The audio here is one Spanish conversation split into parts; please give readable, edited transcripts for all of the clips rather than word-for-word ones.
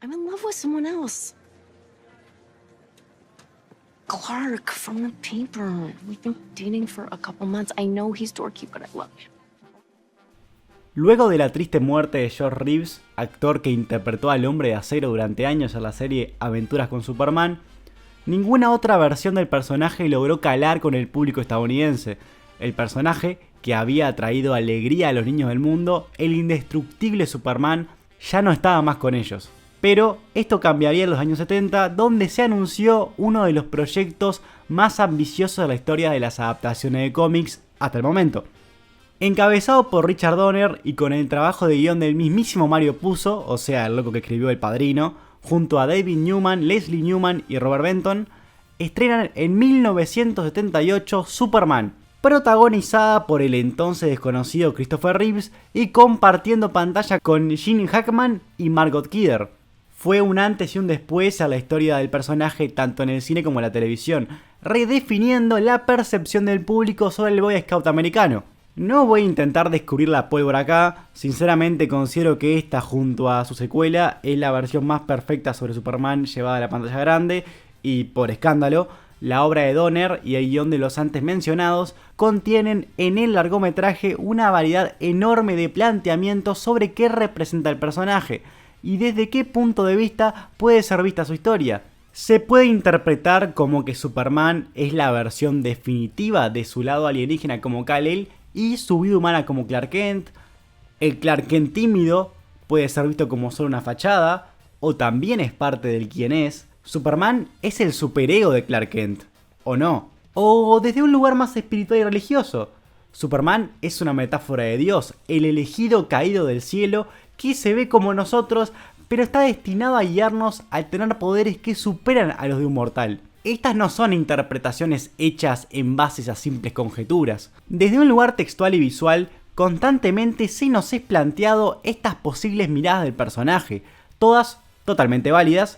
I'm in love with someone else. Clark from the paper. We've been dating for a couple months. I know he's dorky, but I love him. Luego de la triste muerte de George Reeves, actor que interpretó al Hombre de Acero durante años en la serie Aventuras con Superman, ninguna otra versión del personaje logró calar con el público estadounidense. El personaje, que había traído alegría a los niños del mundo, el indestructible Superman, ya no estaba más con ellos. Pero esto cambiaría en los años 70, donde se anunció uno de los proyectos más ambiciosos de la historia de las adaptaciones de cómics hasta el momento. Encabezado por Richard Donner y con el trabajo de guión del mismísimo Mario Puzo, o sea, el loco que escribió El Padrino, junto a David Newman, Leslie Newman y Robert Benton, estrenan en 1978 Superman, protagonizada por el entonces desconocido Christopher Reeves y compartiendo pantalla con Gene Hackman y Margot Kidder. Fue un antes y un después a la historia del personaje tanto en el cine como en la televisión, redefiniendo la percepción del público sobre el Boy Scout americano. No voy a intentar descubrir la pólvora acá, sinceramente considero que esta junto a su secuela es la versión más perfecta sobre Superman llevada a la pantalla grande y por escándalo, la obra de Donner y el guión de los antes mencionados contienen en el largometraje una variedad enorme de planteamientos sobre qué representa el personaje y desde qué punto de vista puede ser vista su historia. Se puede interpretar como que Superman es la versión definitiva de su lado alienígena como Kal-El y su vida humana como Clark Kent. El Clark Kent tímido puede ser visto como solo una fachada, o también es parte del quien es. Superman es el superego de Clark Kent, ¿o no? O desde un lugar más espiritual y religioso. Superman es una metáfora de Dios, el elegido caído del cielo que se ve como nosotros, pero está destinado a guiarnos al tener poderes que superan a los de un mortal. Estas no son interpretaciones hechas en bases a simples conjeturas. Desde un lugar textual y visual, constantemente se nos es planteado estas posibles miradas del personaje, todas totalmente válidas,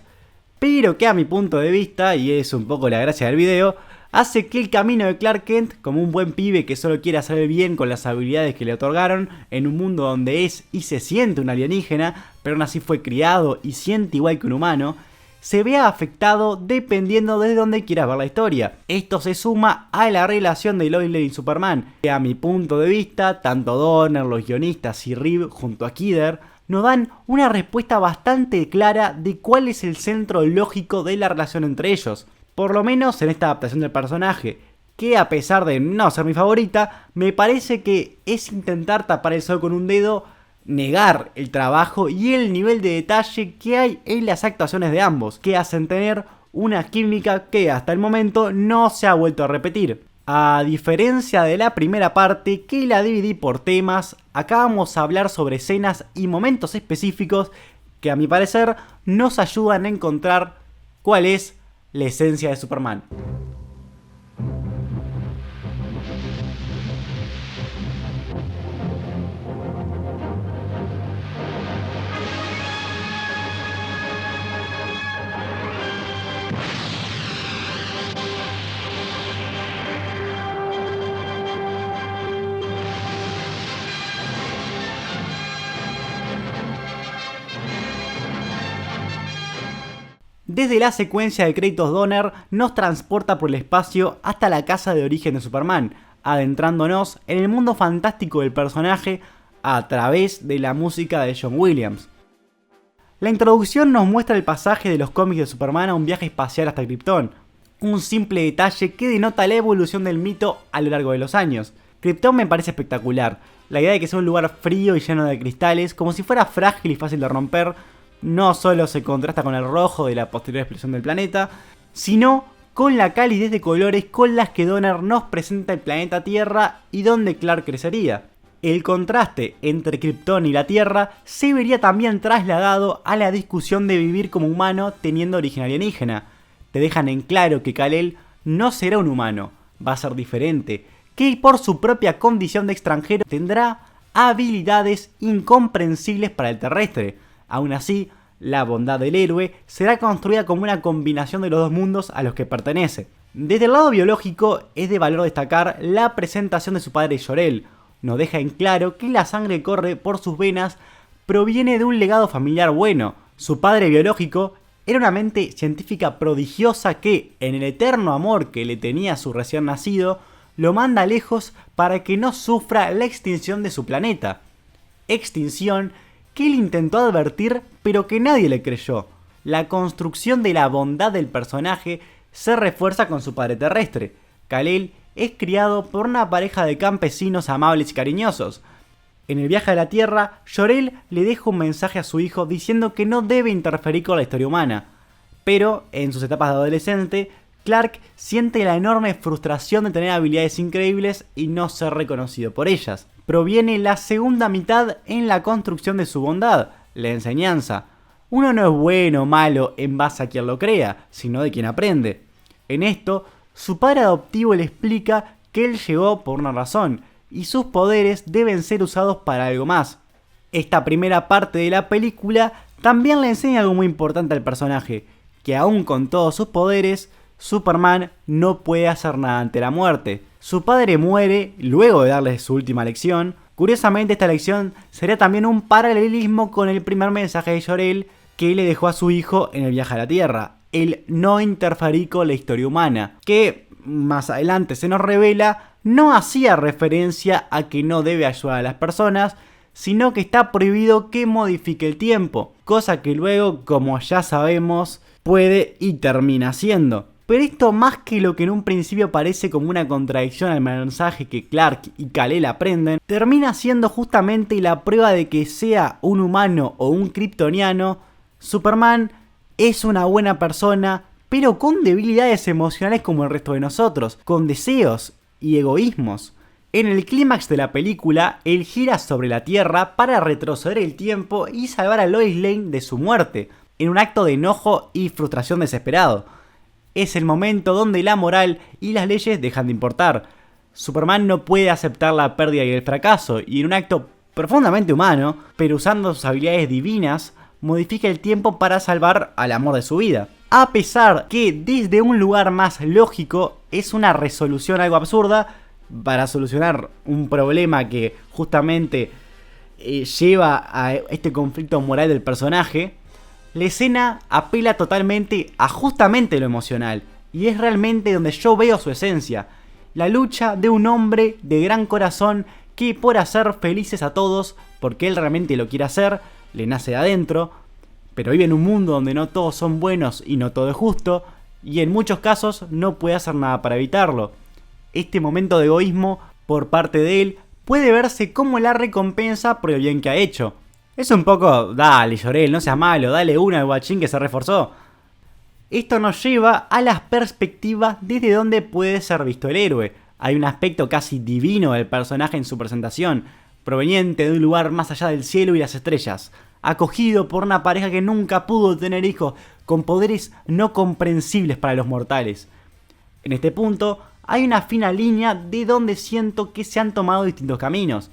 pero que a mi punto de vista, y es un poco la gracia del video, hace que el camino de Clark Kent, como un buen pibe que solo quiere hacer el bien con las habilidades que le otorgaron, en un mundo donde es y se siente un alienígena, pero aún así fue criado y siente igual que un humano, se vea afectado dependiendo de dónde quieras ver la historia. Esto se suma a la relación de Lois Lane y Superman, que a mi punto de vista, tanto Donner, los guionistas y Reeves junto a Kidder, nos dan una respuesta bastante clara de cuál es el centro lógico de la relación entre ellos. Por lo menos en esta adaptación del personaje, que a pesar de no ser mi favorita, me parece que es intentar tapar el sol con un dedo, negar el trabajo y el nivel de detalle que hay en las actuaciones de ambos, que hacen tener una química que hasta el momento no se ha vuelto a repetir. A diferencia de la primera parte, que la dividí por temas, acá vamos a hablar sobre escenas y momentos específicos que a mi parecer nos ayudan a encontrar cuál es la esencia de Superman. Desde la secuencia de créditos Donner nos transporta por el espacio hasta la casa de origen de Superman, adentrándonos en el mundo fantástico del personaje a través de la música de John Williams. La introducción nos muestra el pasaje de los cómics de Superman a un viaje espacial hasta Krypton, un simple detalle que denota la evolución del mito a lo largo de los años. Krypton me parece espectacular, la idea de que sea un lugar frío y lleno de cristales, como si fuera frágil y fácil de romper, no solo se contrasta con el rojo de la posterior explosión del planeta, sino con la calidez de colores con las que Donner nos presenta el planeta Tierra y donde Clark crecería. El contraste entre Krypton y la Tierra se vería también trasladado a la discusión de vivir como humano teniendo origen alienígena. Te dejan en claro que Kal-El no será un humano, va a ser diferente, que por su propia condición de extranjero tendrá habilidades incomprensibles para el terrestre. Aún así, la bondad del héroe será construida como una combinación de los dos mundos a los que pertenece. Desde el lado biológico, es de valor destacar la presentación de su padre Jor-El. Nos deja en claro que la sangre que corre por sus venas proviene de un legado familiar bueno, Su padre biológico era una mente científica prodigiosa que, en el eterno amor que le tenía a su recién nacido, lo manda lejos para que no sufra la extinción de su planeta. Extinción que él intentó advertir, pero que nadie le creyó. La construcción de la bondad del personaje se refuerza con su padre terrestre. Kal-El es criado por una pareja de campesinos amables y cariñosos. En el viaje a la Tierra, Jor-El le deja un mensaje a su hijo diciendo que no debe interferir con la historia humana. Pero, en sus etapas de adolescente, Clark siente la enorme frustración de tener habilidades increíbles y no ser reconocido por ellas. Proviene la segunda mitad en la construcción de su bondad, la enseñanza. Uno no es bueno o malo en base a quien lo crea, sino de quien aprende. En esto, su padre adoptivo le explica que él llegó por una razón, y sus poderes deben ser usados para algo más. Esta primera parte de la película también le enseña algo muy importante al personaje, que aún con todos sus poderes, Superman no puede hacer nada ante la muerte. Su padre muere luego de darle su última lección. Curiosamente, esta lección sería también un paralelismo con el primer mensaje de Jor-El que le dejó a su hijo en el viaje a la Tierra: el no interferir con la historia humana, que más adelante se nos revela no hacía referencia a que no debe ayudar a las personas, sino que está prohibido que modifique el tiempo, cosa que luego, como ya sabemos, puede y termina haciendo. Pero esto, más que lo que en un principio parece como una contradicción al mensaje que Clark y Kal-El aprenden, termina siendo justamente la prueba de que, sea un humano o un kryptoniano, Superman es una buena persona, pero con debilidades emocionales como el resto de nosotros, con deseos y egoísmos. En el clímax de la película, él gira sobre la Tierra para retroceder el tiempo y salvar a Lois Lane de su muerte, en un acto de enojo y frustración desesperado. Es el momento donde la moral y las leyes dejan de importar. Superman no puede aceptar la pérdida y el fracaso, y en un acto profundamente humano, pero usando sus habilidades divinas, modifica el tiempo para salvar al amor de su vida. A pesar que desde un lugar más lógico es una resolución algo absurda para solucionar un problema que justamente lleva a este conflicto moral del personaje, la escena apela totalmente a justamente lo emocional, y es realmente donde yo veo su esencia, la lucha de un hombre de gran corazón que, por hacer felices a todos, porque él realmente lo quiere hacer, le nace de adentro, pero vive en un mundo donde no todos son buenos y no todo es justo, y en muchos casos no puede hacer nada para evitarlo. Este momento de egoísmo por parte de él puede verse como la recompensa por el bien que ha hecho. Es un poco, dale Jor-El, no seas malo, dale una al guachín que se reforzó. Esto nos lleva a las perspectivas desde donde puede ser visto el héroe. Hay un aspecto casi divino del personaje en su presentación, proveniente de un lugar más allá del cielo y las estrellas, acogido por una pareja que nunca pudo tener hijos, con poderes no comprensibles para los mortales. En este punto, hay una fina línea de donde siento que se han tomado distintos caminos.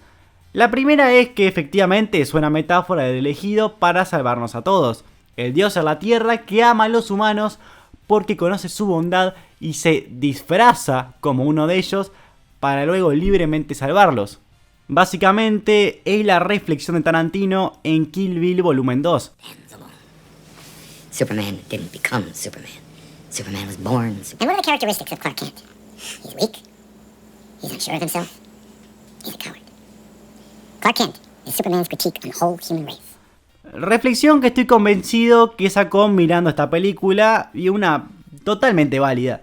La primera es que efectivamente es una metáfora del elegido para salvarnos a todos. El Dios en la Tierra que ama a los humanos porque conoce su bondad y se disfraza como uno de ellos para luego libremente salvarlos. Básicamente es la reflexión de Tarantino en Kill Bill Volumen 2. Superman didn't become Superman. Superman was born Superman. And what are the characteristics of Clark Kent? He's weak. He's unsure of himself. He's a coward. Clark Kent is Superman's critique on the whole human race. Reflexión que estoy convencido que sacó mirando esta película, y una totalmente válida,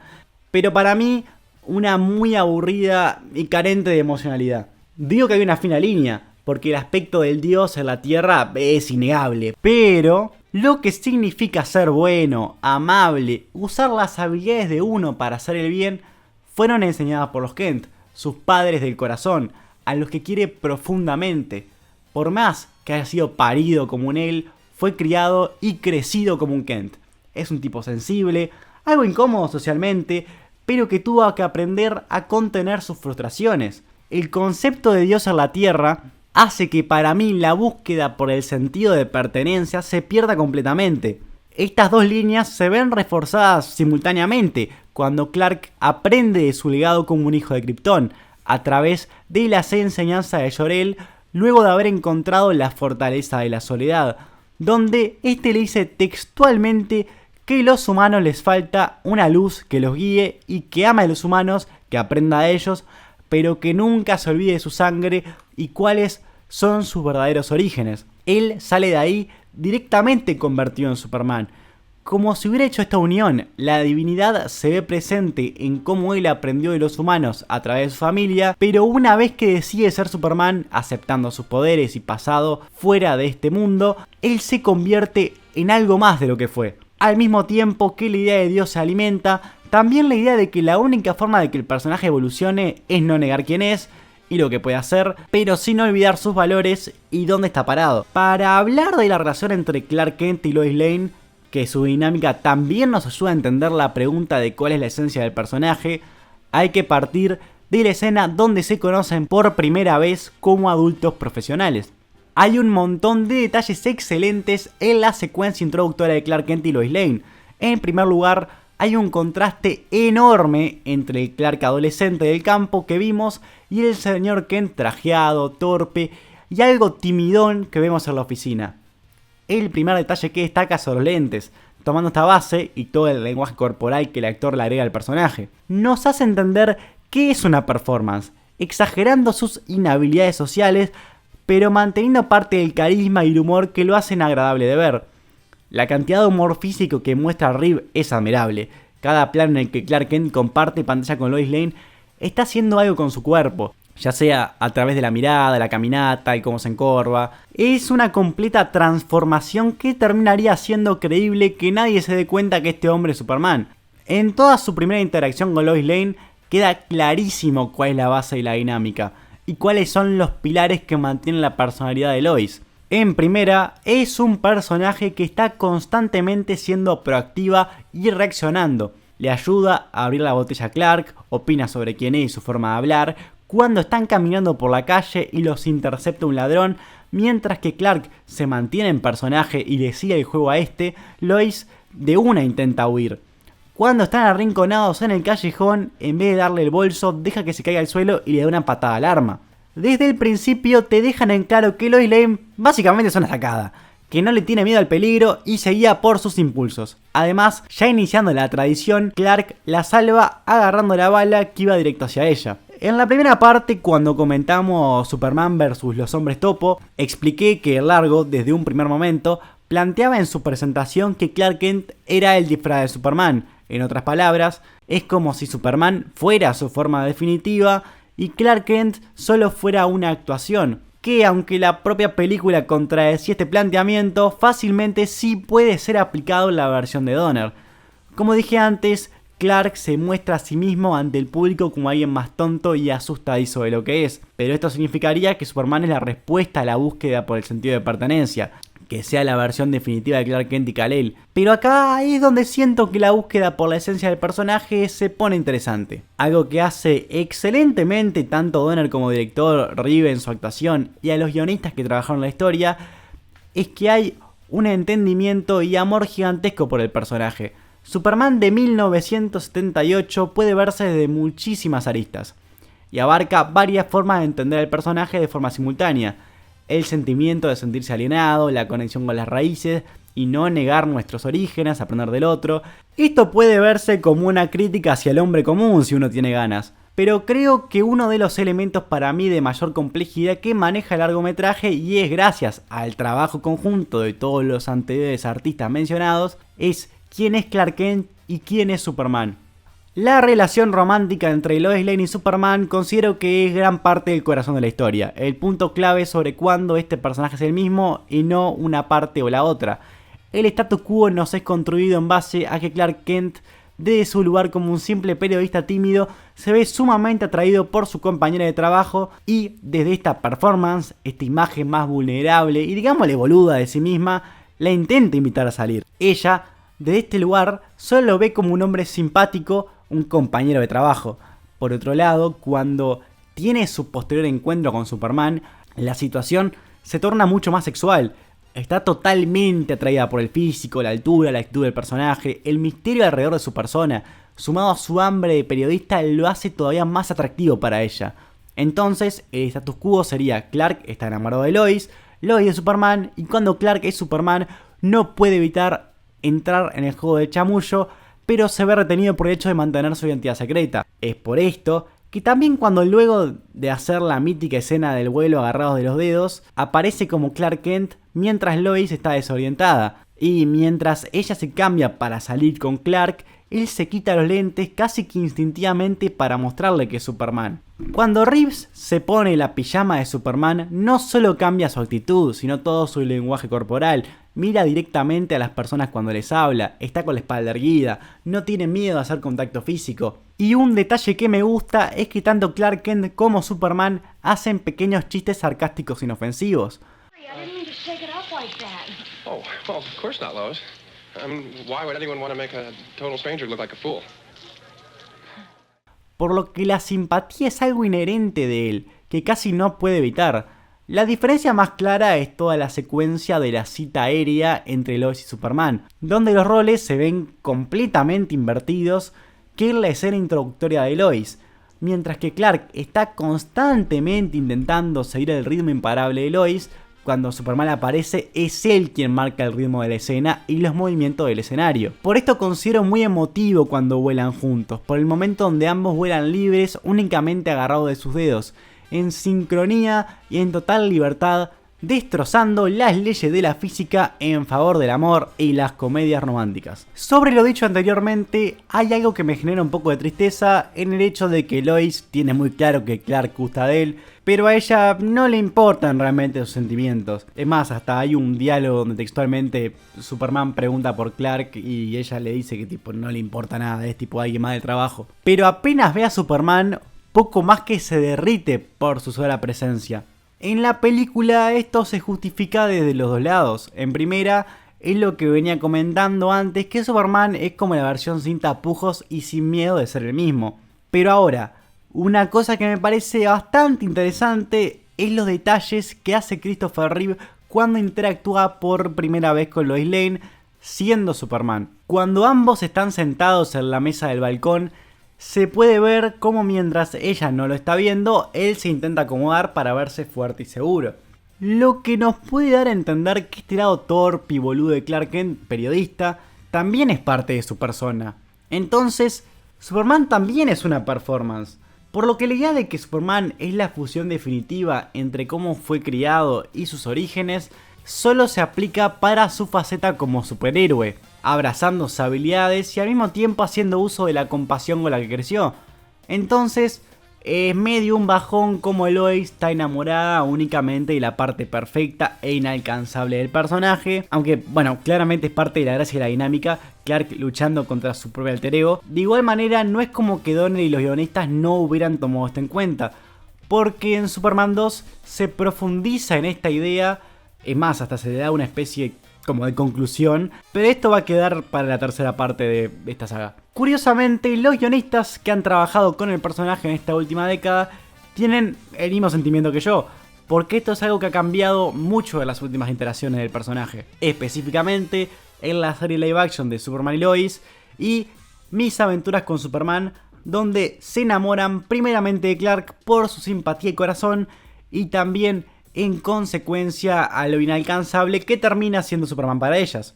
pero para mí una muy aburrida y carente de emocionalidad. Digo que hay una fina línea, porque el aspecto del Dios en la Tierra es innegable, pero lo que significa ser bueno, amable, usar las habilidades de uno para hacer el bien, fueron enseñadas por los Kent, sus padres del corazón, a los que quiere profundamente. Por más que haya sido parido como un él, fue criado y crecido como un Kent. Es un tipo sensible, algo incómodo socialmente, pero que tuvo que aprender a contener sus frustraciones. El concepto de Dios en la Tierra hace que para mí la búsqueda por el sentido de pertenencia se pierda completamente. Estas dos líneas se ven reforzadas simultáneamente cuando Clark aprende de su legado como un hijo de Krypton, a través de las enseñanzas de Jor-El, luego de haber encontrado la fortaleza de la soledad. donde este le dice textualmente que a los humanos les falta una luz que los guíe y que ama a los humanos, que aprenda de ellos, pero que nunca se olvide de su sangre y cuáles son sus verdaderos orígenes. Él sale de ahí directamente convertido en Superman. Como si hubiera hecho esta unión, la divinidad se ve presente en cómo él aprendió de los humanos a través de su familia, pero una vez que decide ser Superman, aceptando sus poderes y pasado fuera de este mundo, él se convierte en algo más de lo que fue. Al mismo tiempo que la idea de Dios se alimenta, también la idea de que la única forma de que el personaje evolucione es no negar quién es y lo que puede hacer, pero sin olvidar sus valores y dónde está parado. Para hablar de la relación entre Clark Kent y Lois Lane, que su dinámica también nos ayuda a entender la pregunta de cuál es la esencia del personaje, hay que partir de la escena donde se conocen por primera vez como adultos profesionales. Hay un montón de detalles excelentes en la secuencia introductoria de Clark Kent y Lois Lane. En primer lugar, hay un contraste enorme entre el Clark adolescente del campo que vimos y el señor Kent trajeado, torpe y algo timidón que vemos en la oficina. El primer detalle que destaca son los lentes, tomando esta base y todo el lenguaje corporal que el actor le agrega al personaje. Nos hace entender qué es una performance, exagerando sus inhabilidades sociales, pero manteniendo parte del carisma y el humor que lo hacen agradable de ver. La cantidad de humor físico que muestra Reeve es admirable. Cada plano en el que Clark Kent comparte pantalla con Lois Lane está haciendo algo con su cuerpo, ya sea a través de la mirada, la caminata y cómo se encorva. Es una completa transformación que terminaría haciendo creíble que nadie se dé cuenta que este hombre es Superman. En toda su primera interacción con Lois Lane queda clarísimo cuál es la base de la dinámica y cuáles son los pilares que mantienen la personalidad de Lois. En primera, es un personaje que está constantemente siendo proactiva y reaccionando. Le ayuda a abrir la botella a Clark, opina sobre quién es y su forma de hablar. Cuando están caminando por la calle y los intercepta un ladrón, mientras que Clark se mantiene en personaje y le sigue el juego a este, Lois de una intenta huir. Cuando están arrinconados en el callejón, en vez de darle el bolso, deja que se caiga al suelo y le da una patada al arma. Desde el principio te dejan en claro que Lois Lane básicamente es una sacada, que no le tiene miedo al peligro y se guía por sus impulsos. Además, ya iniciando la tradición, Clark la salva agarrando la bala que iba directo hacia ella. En la primera parte, cuando comentamos Superman vs los hombres topo, expliqué que Largo, desde un primer momento, planteaba en su presentación que Clark Kent era el disfraz de Superman. En otras palabras, es como si Superman fuera su forma definitiva y Clark Kent solo fuera una actuación, que aunque la propia película contradecía este planteamiento, fácilmente sí puede ser aplicado en la versión de Donner. Como dije antes, Clark se muestra a sí mismo ante el público como alguien más tonto y asustadizo de lo que es, pero esto significaría que Superman es la respuesta a la búsqueda por el sentido de pertenencia, que sea la versión definitiva de Clark Kent y Kal-El. Pero acá es donde siento que la búsqueda por la esencia del personaje se pone interesante. Algo que hace excelentemente tanto Donner como director Reeve en su actuación y a los guionistas que trabajaron en la historia, es que hay un entendimiento y amor gigantesco por el personaje. Superman de 1978 puede verse desde muchísimas aristas y abarca varias formas de entender al personaje de forma simultánea. El sentimiento de sentirse alienado, la conexión con las raíces y no negar nuestros orígenes, aprender del otro. Esto puede verse como una crítica hacia el hombre común si uno tiene ganas, pero creo que uno de los elementos para mí de mayor complejidad que maneja el largometraje, y es gracias al trabajo conjunto de todos los anteriores artistas mencionados, es quién es Clark Kent y quién es Superman. La relación romántica entre Lois Lane y Superman considero que es gran parte del corazón de la historia, el punto clave sobre cuándo este personaje es el mismo y no una parte o la otra. El status quo nos es construido en base a que Clark Kent, desde su lugar como un simple periodista tímido, se ve sumamente atraído por su compañera de trabajo y desde esta performance, esta imagen más vulnerable y digámosle boluda de sí misma, la intenta invitar a salir. Ella, desde este lugar, solo lo ve como un hombre simpático, un compañero de trabajo. Por otro lado, cuando tiene su posterior encuentro con Superman, la situación se torna mucho más sexual. Está totalmente atraída por el físico, la altura, la actitud del personaje, el misterio alrededor de su persona, sumado a su hambre de periodista, lo hace todavía más atractivo para ella. Entonces, el status quo sería Clark está enamorado de Lois, Lois es Superman y cuando Clark es Superman no puede evitar entrar en el juego del chamullo, pero se ve retenido por el hecho de mantener su identidad secreta. Es por esto que también cuando luego de hacer la mítica escena del vuelo agarrados de los dedos, aparece como Clark Kent mientras Lois está desorientada. Y mientras ella se cambia para salir con Clark, él se quita los lentes casi que instintivamente para mostrarle que es Superman. Cuando Reeves se pone la pijama de Superman, no solo cambia su actitud, sino todo su lenguaje corporal. Mira directamente a las personas cuando les habla, está con la espalda erguida, no tiene miedo a hacer contacto físico. Y un detalle que me gusta es que tanto Clark Kent como Superman hacen pequeños chistes sarcásticos inofensivos. Oh, well, of course not, Lois. I mean, why would anyone want to make a total stranger look like a fool? Por lo que la simpatía es algo inherente de él, que casi no puede evitar. La diferencia más clara es toda la secuencia de la cita aérea entre Lois y Superman, donde los roles se ven completamente invertidos que en la escena introductoria de Lois. Mientras que Clark está constantemente intentando seguir el ritmo imparable de Lois, cuando Superman aparece es él quien marca el ritmo de la escena y los movimientos del escenario. Por esto considero muy emotivo cuando vuelan juntos, por el momento donde ambos vuelan libres únicamente agarrados de sus dedos, en sincronía y en total libertad, destrozando las leyes de la física en favor del amor y las comedias románticas. Sobre lo dicho anteriormente, hay algo que me genera un poco de tristeza en el hecho de que Lois tiene muy claro que Clark gusta de él, pero a ella no le importan realmente sus sentimientos. Es más, hasta hay un diálogo donde textualmente Superman pregunta por Clark y ella le dice que tipo no le importa nada, es tipo alguien más del trabajo. Pero apenas ve a Superman, poco más que se derrite por su sola presencia. En la película esto se justifica desde los dos lados. En primera, es lo que venía comentando antes, que Superman es como la versión sin tapujos y sin miedo de ser el mismo. Pero ahora, una cosa que me parece bastante interesante es los detalles que hace Christopher Reeve cuando interactúa por primera vez con Lois Lane siendo Superman. Cuando ambos están sentados en la mesa del balcón, se puede ver cómo mientras ella no lo está viendo, él se intenta acomodar para verse fuerte y seguro. Lo que nos puede dar a entender que este lado torpe y boludo de Clark Kent, periodista, también es parte de su persona. Entonces, Superman también es una performance. Por lo que la idea de que Superman es la fusión definitiva entre cómo fue criado y sus orígenes, solo se aplica para su faceta como superhéroe, abrazando sus habilidades y al mismo tiempo haciendo uso de la compasión con la que creció. Entonces, es medio un bajón como Lois está enamorada únicamente de la parte perfecta e inalcanzable del personaje, aunque bueno, claramente es parte de la gracia de la dinámica, Clark luchando contra su propio alter ego. De igual manera, no es como que Donner y los guionistas no hubieran tomado esto en cuenta, porque en Superman 2 se profundiza en esta idea, es más, hasta se le da una especie como de conclusión, pero esto va a quedar para la tercera parte de esta saga. Curiosamente, los guionistas que han trabajado con el personaje en esta última década tienen el mismo sentimiento que yo, porque esto es algo que ha cambiado mucho en las últimas iteraciones del personaje, específicamente en la serie live action de Superman y Lois y Mis aventuras con Superman, donde se enamoran primeramente de Clark por su simpatía y corazón y también en consecuencia a lo inalcanzable que termina siendo Superman para ellas.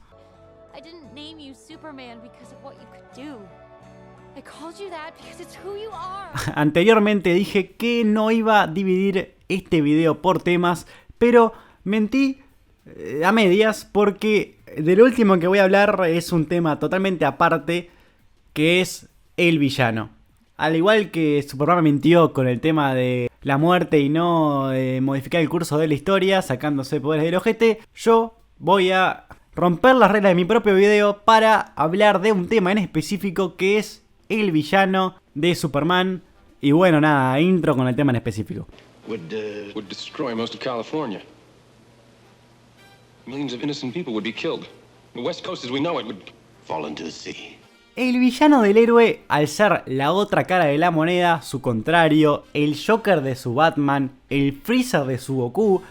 I didn't name you Superman because of what you could do. I called you that because it's who you are. Anteriormente dije que no iba a dividir este video por temas, pero mentí a medias porque de lo último que voy a hablar es un tema totalmente aparte, que es el villano. Al igual que Superman mintió con el tema de la muerte y no modificar el curso de la historia sacándose poderes del ojete, yo voy a romper las reglas de mi propio video para hablar de un tema en específico que es el villano de Superman. Y bueno, nada, intro con el tema en específico. Would destroy most of California. Millions of innocent people would be killed. The West Coast as we know it would fall into the sea. El villano del héroe, al ser la otra cara de la moneda, su contrario, el Joker de su Batman, el Freezer de su Goku,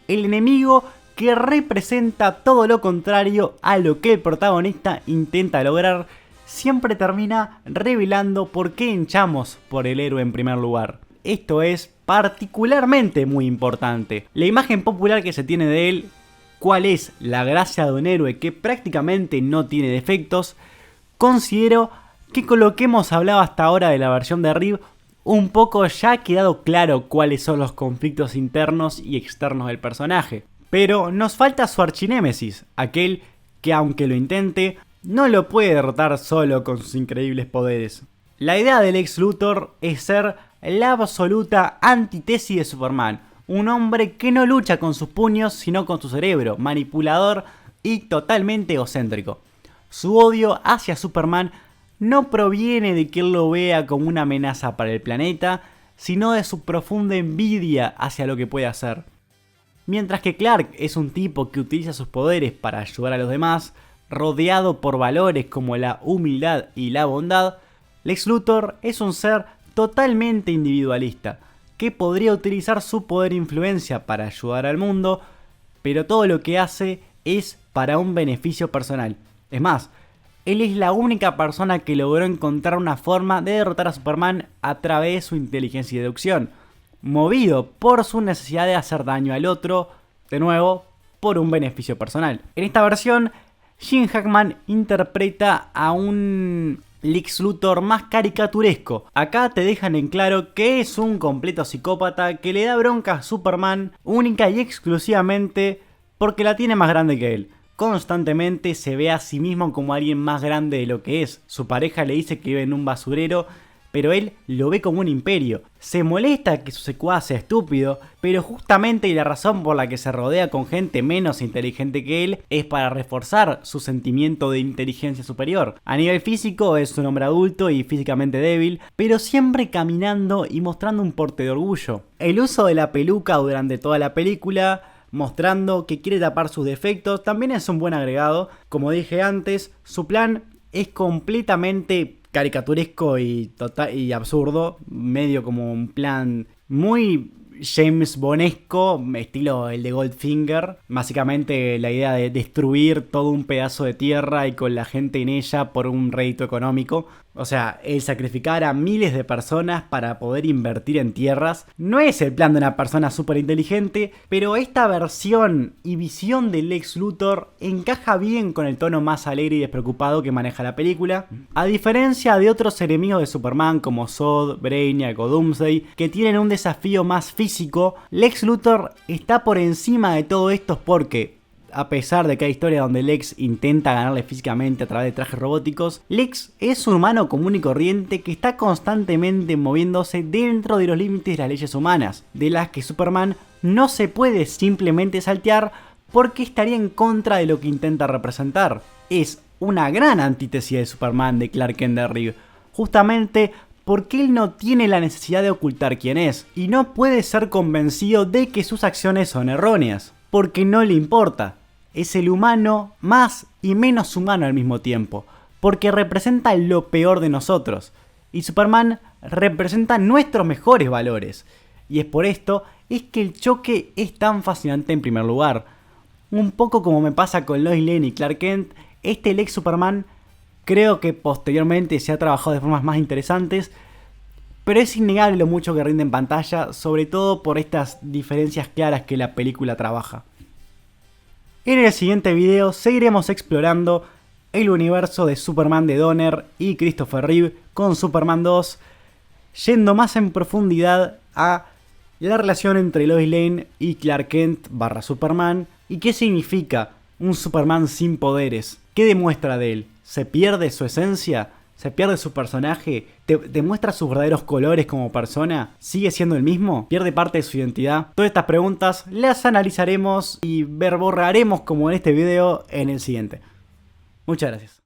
el enemigo que representa todo lo contrario a lo que el protagonista intenta lograr, siempre termina revelando por qué hinchamos por el héroe en primer lugar. esto es particularmente muy importante. La imagen popular que se tiene de él, cuál es la gracia de un héroe que prácticamente no tiene defectos, considero que con lo que hemos hablado hasta ahora de la versión de Reeve, un poco ya ha quedado claro cuáles son los conflictos internos y externos del personaje. Pero nos falta su archinémesis, aquel que aunque lo intente, no lo puede derrotar solo con sus increíbles poderes. La idea del Lex Luthor es ser la absoluta antítesis de Superman, un hombre que no lucha con sus puños sino con su cerebro, manipulador y totalmente egocéntrico. Su odio hacia Superman no proviene de que él lo vea como una amenaza para el planeta, sino de su profunda envidia hacia lo que puede hacer. Mientras que Clark es un tipo que utiliza sus poderes para ayudar a los demás, rodeado por valores como la humildad y la bondad, Lex Luthor es un ser totalmente individualista, que podría utilizar su poder e influencia para ayudar al mundo, pero todo lo que hace es para un beneficio personal. Es más, él es la única persona que logró encontrar una forma de derrotar a Superman a través de su inteligencia y deducción, movido por su necesidad de hacer daño al otro, de nuevo, por un beneficio personal. En esta versión, Gene Hackman interpreta a un Lex Luthor más caricaturesco. Acá te dejan en claro que es un completo psicópata que le da bronca a Superman única y exclusivamente porque la tiene más grande que él. Constantemente se ve a sí mismo como alguien más grande de lo que es. Su pareja le dice que vive en un basurero, pero él lo ve como un imperio. Se molesta que su secuaz sea estúpido, pero justamente la razón por la que se rodea con gente menos inteligente que él es para reforzar su sentimiento de inteligencia superior. A nivel físico es un hombre adulto y físicamente débil, pero siempre caminando y mostrando un porte de orgullo. El uso de la peluca durante toda la película, mostrando que quiere tapar sus defectos, también es un buen agregado. Como dije antes, su plan es completamente caricaturesco y absurdo, medio como un plan muy James Bondesco, estilo el de Goldfinger. Básicamente la idea de destruir todo un pedazo de tierra y con la gente en ella por un rédito económico. O sea, el sacrificar a miles de personas para poder invertir en tierras no es el plan de una persona súper inteligente, pero esta versión y visión de Lex Luthor encaja bien con el tono más alegre y despreocupado que maneja la película, a diferencia de otros enemigos de Superman como Zod, Brainiac o Doomsday, que tienen un desafío más físico. Lex Luthor está por encima de todo esto porque, a pesar de que hay historias donde Lex intenta ganarle físicamente a través de trajes robóticos, Lex es un humano común y corriente que está constantemente moviéndose dentro de los límites de las leyes humanas, de las que Superman no se puede simplemente saltear porque estaría en contra de lo que intenta representar. Es una gran antítesis de Superman de Clark Kent de Reeve, justamente porque él no tiene la necesidad de ocultar quién es y no puede ser convencido de que sus acciones son erróneas, porque no le importa. Es el humano más y menos humano al mismo tiempo, porque representa lo peor de nosotros, y Superman representa nuestros mejores valores, y es por esto es que el choque es tan fascinante en primer lugar. Un poco como me pasa con Lois Lane y Clark Kent, este Lex Superman creo que posteriormente se ha trabajado de formas más interesantes, pero es innegable lo mucho que rinde en pantalla, sobre todo por estas diferencias claras que la película trabaja. En el siguiente video seguiremos explorando el universo de Superman de Donner y Christopher Reeve con Superman 2, yendo más en profundidad a la relación entre Lois Lane y Clark Kent / Superman y qué significa un Superman sin poderes, qué demuestra de él, se pierde su esencia, se pierde su personaje, demuestra sus verdaderos colores como persona, sigue siendo el mismo, pierde parte de su identidad. Todas estas preguntas las analizaremos y verborraremos como en este video en el siguiente. Muchas gracias.